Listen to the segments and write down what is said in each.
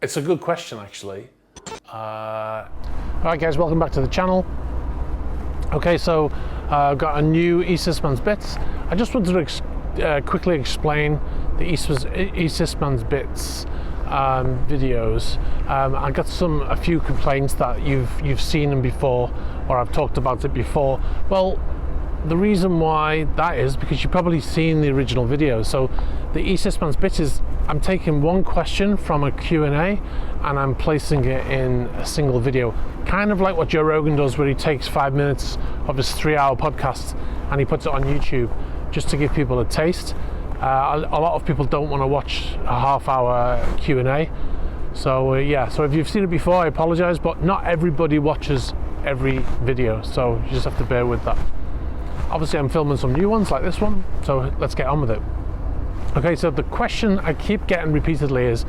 It's a good question, actually. Alright guys, welcome back to the channel. Okay, so I've got a new Eastman's Bits. I just wanted to quickly explain the Eastman's Bits videos. I got a few complaints that you've seen them before, or I've talked about it before. Well, the reason why that is because you've probably seen the original video. So the Eastman's Bits is, I'm taking one question from a Q&A and I'm placing it in a single video, kind of like what Joe Rogan does, where he takes 5 minutes of his 3-hour podcast and he puts it on YouTube just to give people a taste. A lot of people don't want to watch a half-hour Q&A. So yeah, so if you've seen it before, I apologize, but not everybody watches every video, so you just have to bear with that. Obviously I'm filming some new ones like this one, so let's get on with it. Okay, so the question I keep getting repeatedly is,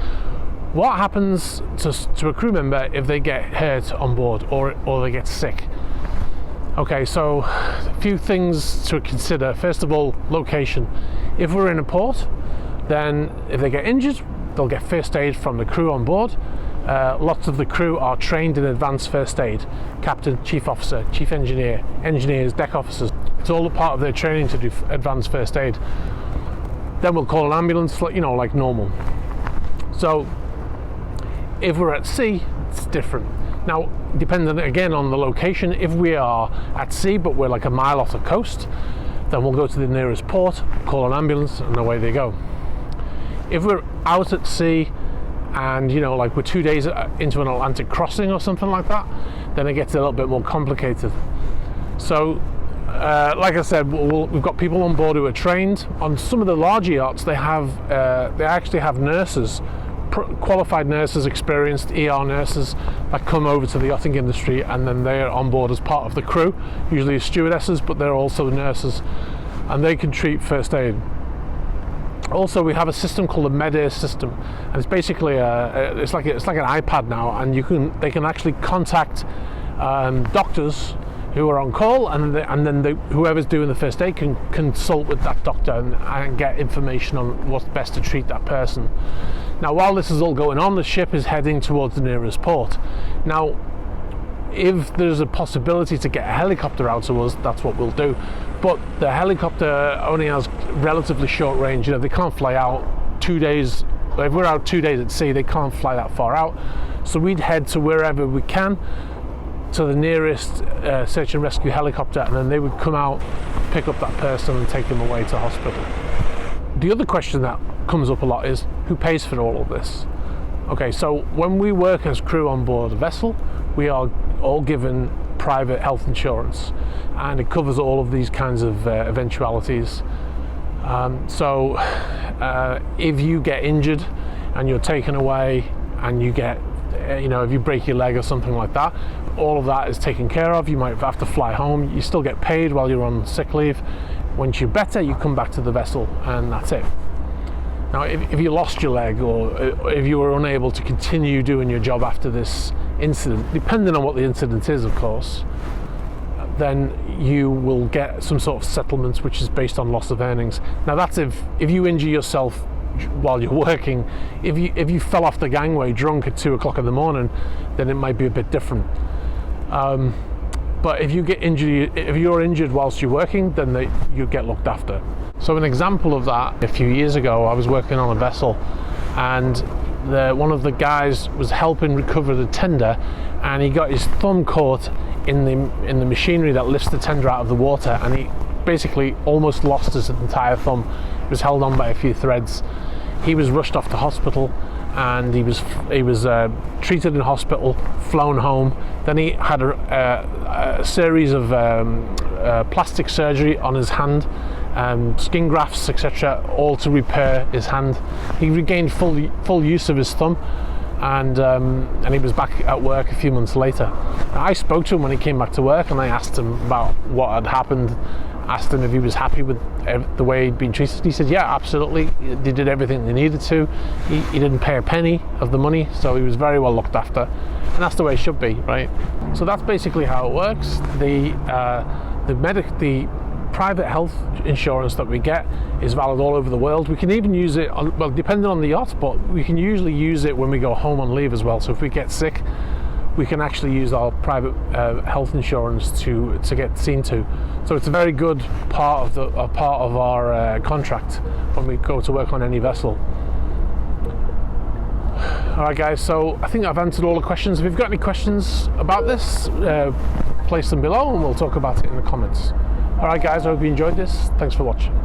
what happens to a crew member if they get hurt on board or they get sick? Okay, so a few things to consider. First of all, location. If we're in a port, then if they get injured, they'll get first aid from the crew on board. Lots of the crew are trained in advanced first aid. Captain, chief officer, chief engineer, engineers, deck officers. It's all a part of their training to do advanced first aid. Then we'll call an ambulance, you know, like normal. So if we're at sea, it's different. Now, depending again on the location, if we are at sea but we're like a mile off the coast, then we'll go to the nearest port, call an ambulance, and away they go. If we're out at sea and, you know, like we're 2 days into an Atlantic crossing or something like that, then it gets a little bit more complicated. So like I said, we've got people on board who are trained. On some of the larger yachts, they actually have nurses, qualified nurses, experienced ER nurses that come over to the yachting industry, and then they're on board as part of the crew, usually stewardesses, but they're also nurses, and they can treat first aid. Also, we have a system called the MedAir system, and it's basically it's like an iPad now, and they can actually contact doctors who are on call, and then whoever's doing the first aid can consult with that doctor and get information on what's best to treat that person. Now, while this is all going on, the ship is heading towards the nearest port. Now, if there's a possibility to get a helicopter out to us, that's what we'll do. But the helicopter only has relatively short range. You know, they can't fly out 2 days. If we're out 2 days at sea, they can't fly that far out. So we'd head to wherever we can, to the nearest search and rescue helicopter, and then they would come out, pick up that person and take them away to hospital. The other question that comes up a lot is, who pays for all of this? Okay, so when we work as crew on board a vessel, we are all given private health insurance, and it covers all of these kinds of eventualities. So if you get injured and you're taken away and you get, you know, if you break your leg or something like that, all of that is taken care of. You might have to fly home. You still get paid while you're on sick leave. Once you're better, you come back to the vessel, and that's it. Now, if you lost your leg, or if you were unable to continue doing your job after this incident, depending on what the incident is, of course, then you will get some sort of settlement which is based on loss of earnings. Now, that's if you injure yourself while you're working. If you fell off the gangway drunk at 2 o'clock in the morning, then it might be a bit different. But if you get injured, if you're injured whilst you're working, then you get looked after. So an example of that, a few years ago, I was working on a vessel, and one of the guys was helping recover the tender, and he got his thumb caught in the machinery that lifts the tender out of the water, and he basically almost lost his entire thumb. It was held on by a few threads. He was rushed off to hospital, and he was treated in hospital, flown home. Then he had a series of plastic surgery on his hand, skin grafts, etc., all to repair his hand. He regained full use of his thumb, and he was back at work a few months later. I spoke to him when he came back to work, and I asked him about what had happened, asked him if he was happy with the way he'd been treated. He said, yeah, absolutely, they did everything they needed to. He didn't pay a penny of the money, so he was very well looked after, and that's the way it should be, right? So that's basically how it works. The private health insurance that we get is valid all over the world. We can even use it, well, depending on the yacht, but we can usually use it when we go home on leave as well. So if we get sick, we can actually use our private health insurance to get seen to. So it's a very good part of our contract when we go to work on any vessel. Alright guys, so I think I've answered all the questions. If you've got any questions about this, place them below and we'll talk about it in the comments. Alright guys, I hope you enjoyed this. Thanks for watching.